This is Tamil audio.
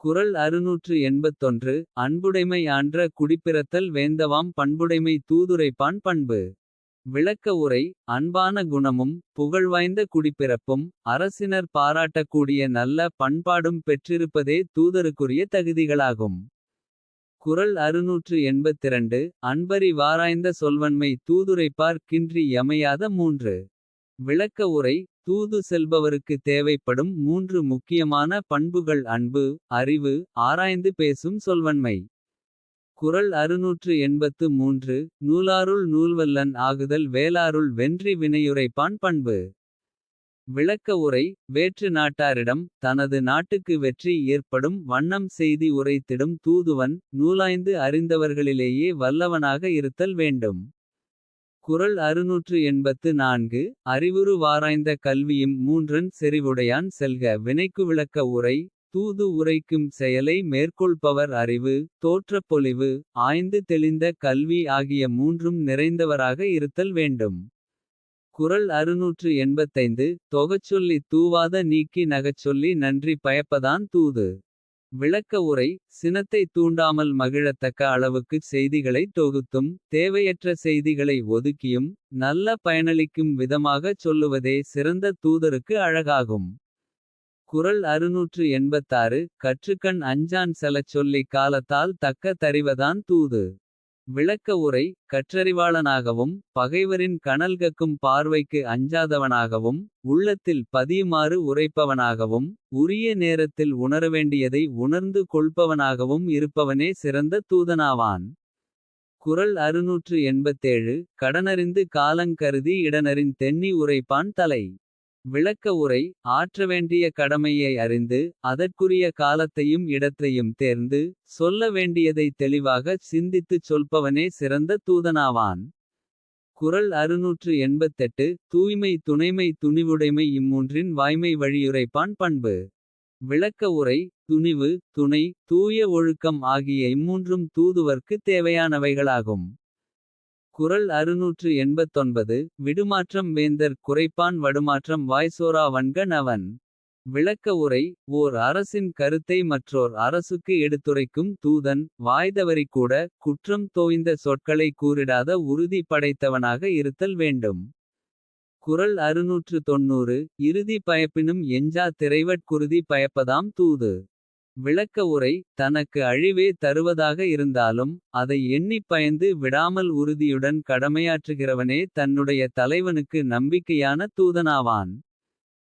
குறள் 681. அன்புடைமை ஆன்ற குடிப்பிறத்தல் வேந்தவாம் பண்புடைமை தூதுரைப்பான் பண்பு. விளக்க உரை. அன்பான குணமும் புகழ்வாய்ந்த குடிப்பிறப்பும். அரசினர் பாராட்டக்கூடிய நல்ல பண்பாடும் பெற்றிருப்பதே தூதருக்குரிய தகுதிகளாகும். குறள் 682. அன்பறி வாராய்ந்த சொல்வன்மை தூதுரைப்பார் கின்றி யமையாத மூன்று. விளக்க உரை. தூது செல்பவருக்கு தேவைப்படும் மூன்று முக்கியமான பண்புகள் அன்பு. அறிவு ஆராய்ந்து பேசும் சொல்வன்மை. குறள் 683. நூலாருள் நூல்வல்லன் ஆகுதல் வேலாருள் வென்றி வினையுரைப்பான் பண்பு. விளக்க உரை. வேற்று நாட்டாரிடம் தனது நாட்டுக்கு வெற்றி ஏற்படும் வண்ணம் செய்தி உரைத்திடும் தூதுவன். நூலாய்ந்து அறிந்தவர்களிலேயே வல்லவனாக இருத்தல் வேண்டும். குறள் 684. அறிவுரு வாராய்ந்த கல்வியும் மூன்றன் செறிவுடையான் செல்க வினைக்கு. விளக்க உரை. தூது உரைக்கும் செயலை மேற்கொள்பவர் அறிவு. தோற்றப்பொலிவு ஆய்ந்து தெளிந்த கல்வி ஆகிய மூன்றும் நிறைந்தவராக இருத்தல் வேண்டும். குறள் 685. தொகச்சொல்லி தூவாத நீக்கி நகச்சொல்லி நன்றி பயப்பதான் தூது. விளக்க உரை. சினத்தை தூண்டாமல் மகிழத்தக்க அளவுக்குச் செய்திகளை தொகுத்தும். தேவையற்ற செய்திகளை ஒதுக்கியும். நல்ல பயனளிக்கும் விதமாகச் சொல்லுவதே சிறந்த தூதருக்கு அழகாகும். குறள் 686. கற்றுக்கண் அஞ்சான் செலச் சொல்லிக் காலத்தால் தக்க தறிவதான் தூது. விளக்க உரை. கற்றறிவாளனாகவும் பகைவரின் கனல்கக்கும் பார்வைக்கு அஞ்சாதவனாகவும். உள்ளத்தில் பதியுமாறு உரைப்பவனாகவும். உரிய நேரத்தில் உணரவேண்டியதை உணர்ந்து கொள்பவனாகவும் இருப்பவனே சிறந்த தூதனாவான். குறள் 687. கடனறிந்து காலங் கருதி இடனறிந் தெண்ணி உரைப்பான் தலை. விளக்க உரை. ஆற்றவேண்டிய கடமையை அறிந்து. அதற்குரிய காலத்தையும் இடத்தையும் தேர்ந்து. சொல்ல வேண்டியதை தெளிவாகச் சிந்தித்துச் சொல்பவனே சிறந்த தூதனாவான். குறள் 688. தூய்மை துணைமை துணிவுடைமை இம்மூன்றின் வாய்மை வழியுரைப்பான் பண்பு. விளக்க உரை. துணிவு துணை தூய ஒழுக்கம் ஆகிய இம்மூன்றும் தூதுவர்க்கு தேவையானவைகளாகும். குறள் 689. விடுமாற்றம் வேந்தர் குறைப்பான் வடுமாற்றம் வாய்சோரா வன்க நவன். விளக்க உரை. ஓர் அரசின் கருத்தை மற்றோர் அரசுக்கு எடுத்துரைக்கும் தூதன். வாய்தவறிக்கூட குற்றம் தோய்ந்த சொற்களை கூறிடாத உறுதி படைத்தவனாக இருத்தல் வேண்டும். குறள் 690. இறுதி பயப்பினும் எஞ்சா திரைவட் குருதி பயப்பதாம் தூது. விளக்க உரை. தனக்கு அழிவே தருவதாக இருந்தாலும். அதை எண்ணிப் பயந்து விடாமல் உறுதியுடன் கடமையாற்றுகிறவனே தன்னுடைய தலைவனுக்கு நம்பிக்கையான தூதனாவான்.